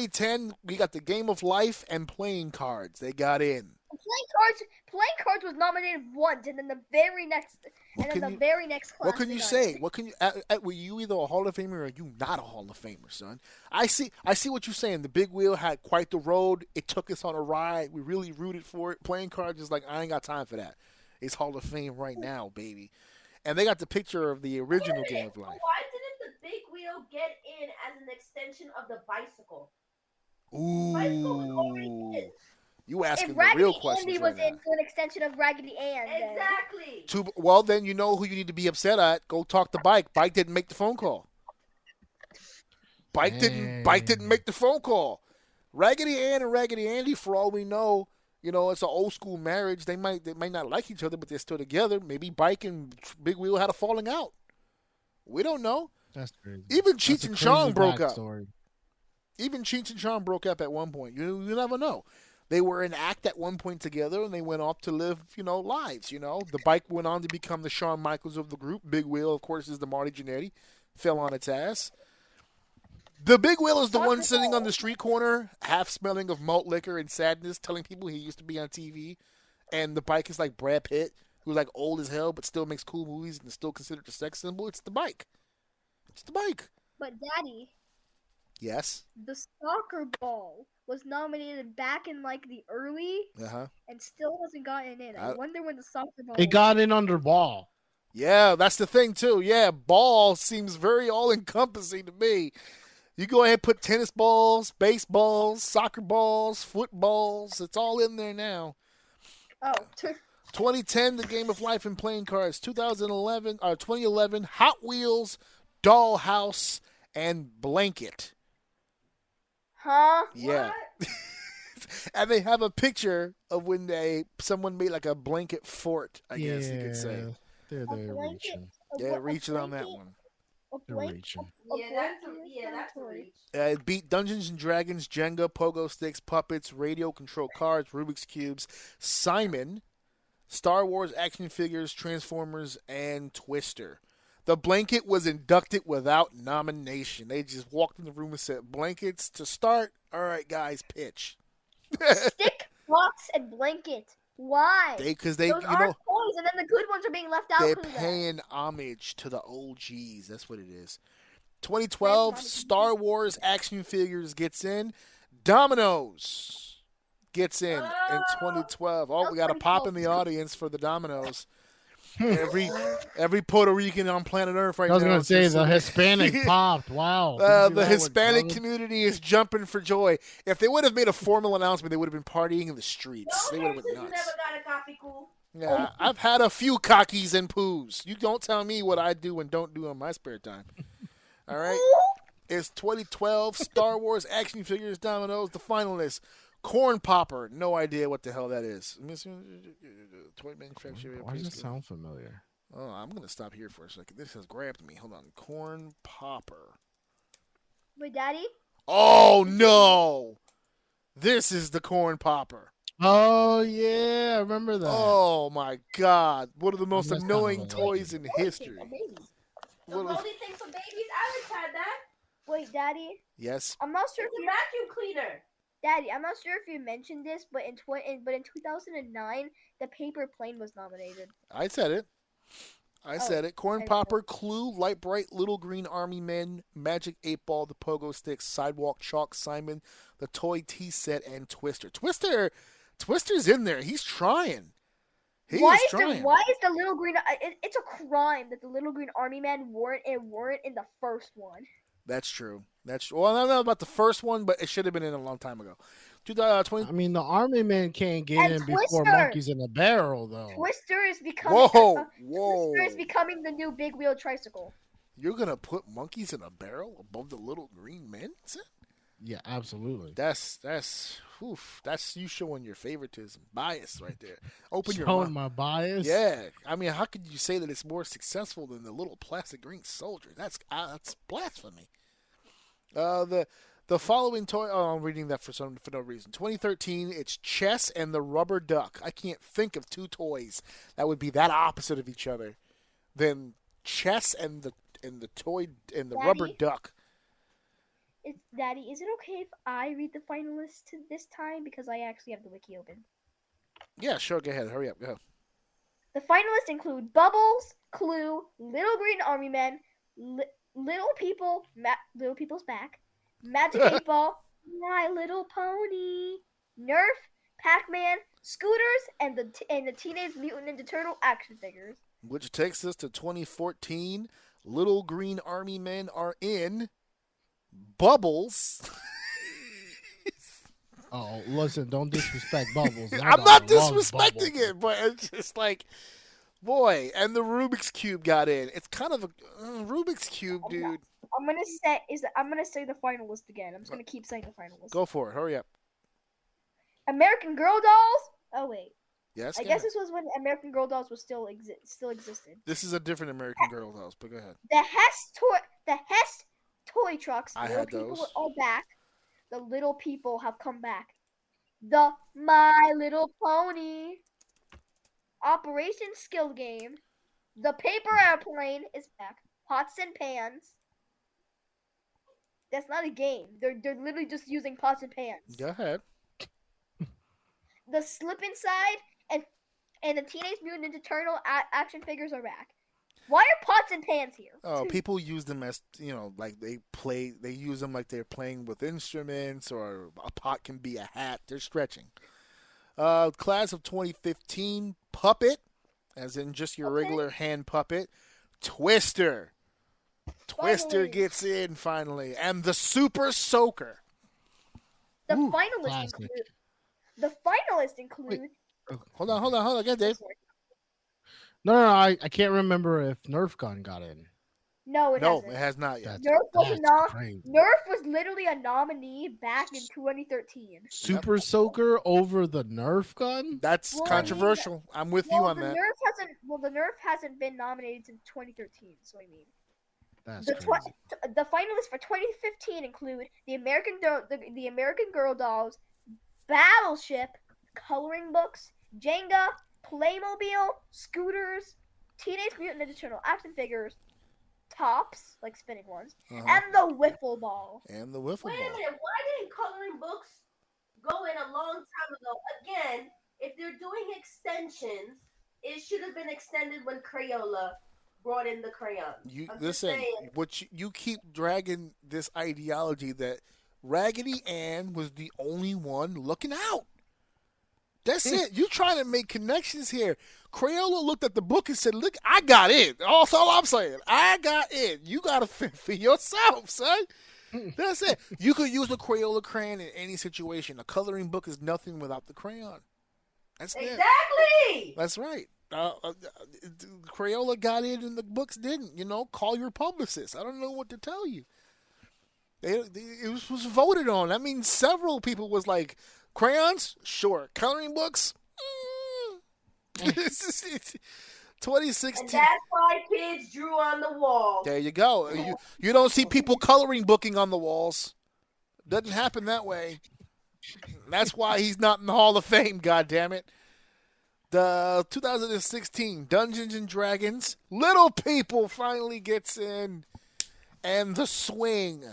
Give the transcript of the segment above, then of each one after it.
2010, we got the Game of Life and playing cards. They got in. Playing cards was nominated once, and then the very next class. What can you say? What can you? Were you either a Hall of Famer or you not a Hall of Famer, son? I see what you're saying. The big wheel had quite the road. It took us on a ride. We really rooted for it. Playing cards is like, I ain't got time for that. It's Hall of Fame right now, baby. And they got the picture of the original Game of Life. Why didn't the big wheel get in as an extension of the bicycle? Ooh. Bicycle was already in. You asking the real questions Andy was in for an extension of Raggedy Ann. Exactly. Well, then you know who you need to be upset at. Go talk to Bike. Bike didn't make the phone call. Bike didn't make the phone call. Raggedy Ann and Raggedy Andy, for all we know, it's an old school marriage. They might not like each other, but they're still together. Maybe Bike and Big Wheel had a falling out. We don't know. That's crazy. Even Cheech and Chong broke up. Story. Even Cheech and Chong broke up at one point. You never know. They were an act at one point together, and they went off to live, lives. The Bike went on to become the Shawn Michaels of the group. Big Wheel, of course, is the Marty Jannetty. Fell on its ass. The Big Wheel is the one sitting on the street corner, half smelling of malt liquor and sadness, telling people he used to be on TV. And the Bike is like Brad Pitt, who's like old as hell, but still makes cool movies and is still considered a sex symbol. It's the Bike. It's the Bike. But, Daddy. Yes? The soccer ball was nominated back in like the early and still hasn't gotten in. I wonder when the soccer ball. It got in under ball. Yeah, that's the thing too. Yeah, ball seems very all-encompassing to me. You go ahead and put tennis balls, baseballs, soccer balls, footballs. It's all in there now. Oh. 2010, the Game of Life and playing cards. 2011, Hot Wheels, Dollhouse, and Blanket. Huh? Yeah. And they have a picture of when someone made like a blanket fort, I guess you could say. They're reaching. Yeah, reaching on that one. They're reaching. That's a reach. It beat Dungeons and Dragons, Jenga, pogo sticks, puppets, radio control cards, Rubik's Cubes, Simon, Star Wars action figures, Transformers, and Twister. The Blanket was inducted without nomination. They just walked in the room and said, blankets to start. All right, guys, pitch. Stick, box, and blanket. Why? Because those aren't toys, and then the good ones are being left out. They're paying homage to the OGs. That's what it is. 2012, Star Wars action figures gets in. Dominoes gets in 2012. Oh, we got a pop in the audience for the Dominoes. Every Puerto Rican on planet Earth right now. I was going to say the Hispanic popped. Wow. The Hispanic community is jumping for joy. If they would have made a formal announcement, they would have been partying in the streets. They would have been nuts. Never got a copy, cool. Yeah, I've had a few cockies and poos. You don't tell me what I do and don't do in my spare time. All right? It's 2012 Star Wars action figures Dominoes. The finalists. Corn Popper. No idea what the hell that is. Toy manufacturer. Why does it sound familiar? Oh, I'm going to stop here for a second. This has grabbed me. Hold on. Corn Popper. Wait, Daddy? Oh, no. This is the Corn Popper. Oh, yeah. I remember that. Oh, my God. One of the most annoying toys in history. The only thing for babies, Alex had that. Wait, Daddy? Yes? I'm not sure if the vacuum cleaner. Daddy, I'm not sure if you mentioned this, but in 2009, the paper plane was nominated. I said it. I said it. Corn Popper, Clue, Light Bright, Little Green Army Men, Magic 8-Ball, the Pogo Sticks, Sidewalk Chalk, Simon, the Toy Tea Set, and Twister. Twister's in there. He's trying. Why is the Little Green? It's a crime that the Little Green Army Men weren't in the first one. That's true. Well, I don't know about the first one, but it should have been in a long time ago. 2020. I mean, the Army Men can't get in before Monkeys in a Barrel, though. Twister is becoming. Twister is becoming the new big wheel tricycle. You're gonna put Monkeys in a Barrel above the Little Green Men? Yeah, absolutely. That's you showing your favoritism, bias right there. Open your showing my bias. Yeah, I mean, how could you say that it's more successful than the little plastic green soldier? That's blasphemy. The following toy. Oh, I'm reading that for no reason. 2013. It's Chess and the Rubber Duck. I can't think of two toys that would be that opposite of each other than Chess and the toy and the Daddy? Rubber Duck. Daddy, is it okay if I read the finalists this time because I actually have the wiki open? Yeah, sure. Go ahead. Hurry up. Go. The finalists include Bubbles, Clue, Little Green Army Men, Little People's Back, Magic 8 Ball, My Little Pony, Nerf, Pac-Man, Scooters, and the Teenage Mutant Ninja Turtle action figures. Which takes us to 2014. Little Green Army Men are in Bubbles. Oh, listen, don't disrespect Bubbles. I'm not disrespecting it, but it's just like, boy, and the Rubik's Cube got in. It's kind of a Rubik's Cube, dude. I'm gonna say the finalist again. I'm just gonna keep saying the finalist. Go for it. Hurry up. American Girl Dolls. Oh wait. Yes. I guess this was when American Girl Dolls was still existed. This is a different American Girl Dolls, but go ahead. The Hess toy trucks. I little had people those. are back. The little people have come back. The My Little Pony. Operation Skill Game. The Paper Airplane is back. Pots and Pans. That's not a game. They're literally just using pots and pans. Go ahead. The Slip Inside and the Teenage Mutant Ninja Turtle action figures are back. Why are pots and pans here? Oh, people use them as, like they use them like they're playing with instruments, or a pot can be a hat. They're stretching. Class of 2015, Puppet, as in just your regular hand puppet. Twister. Twister gets in finally. And the Super Soaker. The finalists include. Wait. Hold on. Get Dave. No, I can't remember if Nerf gun got in. No, it hasn't. It has not yet. Nerf was literally a nominee back in 2013. Super Soaker over the Nerf gun? That's controversial. I'm with you on that. The Nerf hasn't been nominated since 2013. So I mean, crazy. The finalists for 2015 include the American Girl Dolls, Battleship, coloring books, Jenga, Playmobil, scooters, Teenage Mutant Ninja Turtle action figures, tops, like spinning ones, and the wiffle ball. Wait a minute, why didn't coloring books go in a long time ago? Again, if they're doing extensions, it should have been extended when Crayola brought in the crayon. You keep dragging this ideology that Raggedy Ann was the only one looking out. That's it. You trying to make connections here. Crayola looked at the book and said, look, I got it. That's all I'm saying. I got it. You got to fit for yourself, son. That's it. You could use a Crayola crayon in any situation. A coloring book is nothing without the crayon. That's it. Exactly. That's right. Crayola got it and the books didn't. Call your publicist. I don't know what to tell you. It was voted on. That means several people was like, crayons? Sure. Coloring books? 2016. And that's why kids drew on the wall. There you go. You don't see people coloring booking on the walls. Doesn't happen that way. That's why he's not in the Hall of Fame, goddammit. The 2016 Dungeons and Dragons Little People finally gets in. And the Swing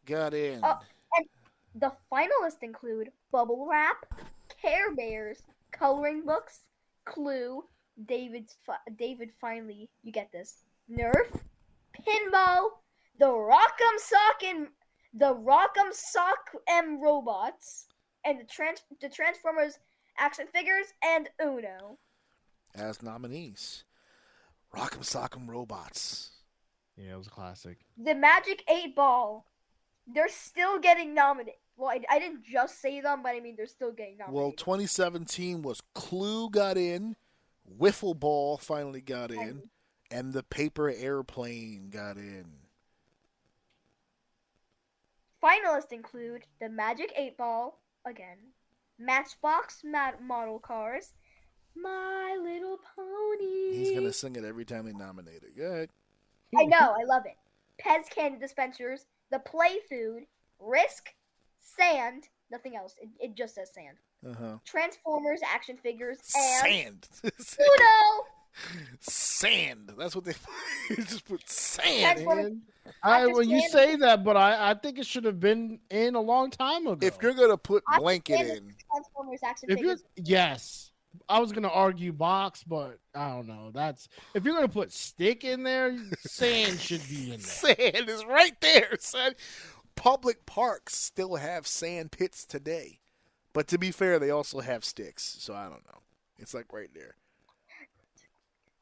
got in. And the finalists include Bubble Wrap, Care Bears, coloring books, Clue, David finally, you get this, Nerf, Pinball, the Rock'em Sock M robots, and the Transformers action figures, and Uno. As nominees, Rock'em Sock'em Robots. Yeah, it was a classic. The Magic 8 Ball. They're still getting nominated. Well, I didn't just say them, but I mean they're still getting nominated. Well, 2017 was Clue got in, Wiffle Ball finally got in, and the Paper Airplane got in. Finalists include the Magic 8 Ball, again, Matchbox model cars, My Little Pony. He's going to sing it every time they nominate it. Go ahead. I know, I love it. Pez candy dispensers, the Play Food, Risk, Sand, nothing else. It just says Sand. Transformers action figures, and Sand. Uno. Sand. That's what they just put sand. Transformers. Man. After Well, you Sand- say that, but I think it should have been in a long time ago. If you're gonna put After blanket Sand- in, Transformers action If you're figures. yes, I was gonna argue box, but I don't know. That's if you're gonna put stick in there, sand should be in there. sand is right there, son. Public parks still have sand pits today, but to be fair, they also have sticks. So I don't know. It's like right there.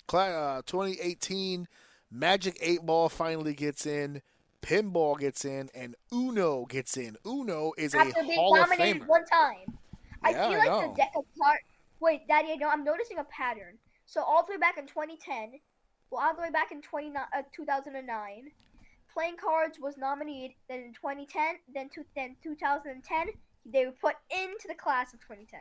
2018, Magic 8 Ball finally gets in. Pinball gets in, and Uno gets in. Uno is a After being Hall of dominated Famer. one time. I Yeah, feel I like know. the deck of cards. Wait, Daddy, I know I'm noticing a pattern. So all the way back in 2010, all the way back in 2009, playing cards was nominated. Then in 2010, then 2010, they were put into the class of 2010.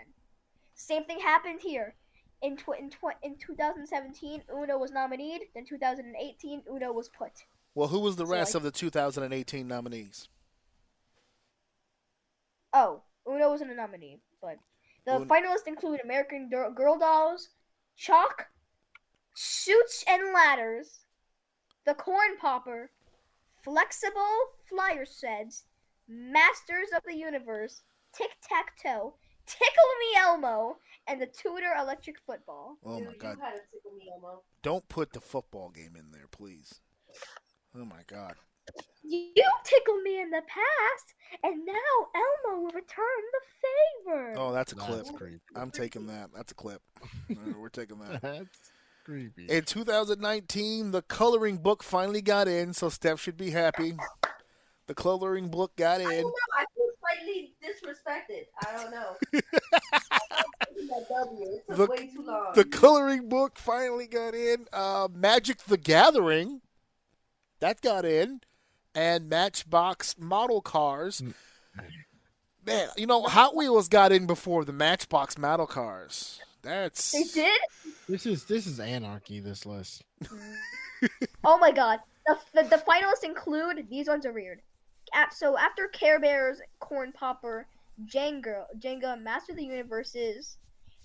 Same thing happened here. In 2017, Uno was nominated. Then 2018, Uno was put. Well, who was the So, rest like- of the 2018 nominees? Oh, Uno wasn't a nominee, but the Uno- finalists include American Girl Dolls, Chalk, Suits and Ladders, The Corn Popper, Flexible Flyer Sets, Masters of the Universe, Tic Tac Toe, Tickle Me Elmo, and the Tudor Electric Football. Oh Dude, my God! You had to tickle me, Elmo. Don't put the football game in there, please. Oh my God! You tickled me in the past, and now Elmo will return the favor. Oh, that's a clip. That's creepy. I'm taking that. That's a clip. All right, we're taking that. That's creepy. In 2019, the coloring book finally got in, so Steph should be happy. The coloring book got I don't in. know. I feel slightly disrespected. I don't know. That W. It took The- way too long. The coloring book finally got in. Magic the Gathering, that got in. And Matchbox model cars. Man, you know, Hot Wheels got in before the Matchbox model cars. That's They did? This is anarchy. This list. Oh my god. The finalists include, these ones are weird. So after Care Bears, Corn Popper, Jenga, Master of the Universes,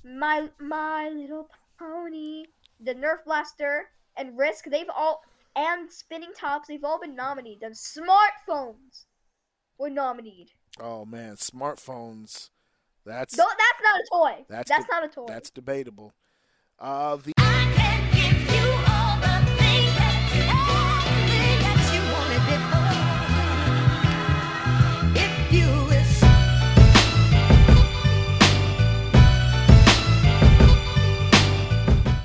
My Little Pony, the Nerf Blaster, and Risk, and Spinning Tops, they've all been nominated. And Smartphones were nominated. oh man, smartphones. That's No, that's not a toy. That's That's the- not a toy. that's debatable. The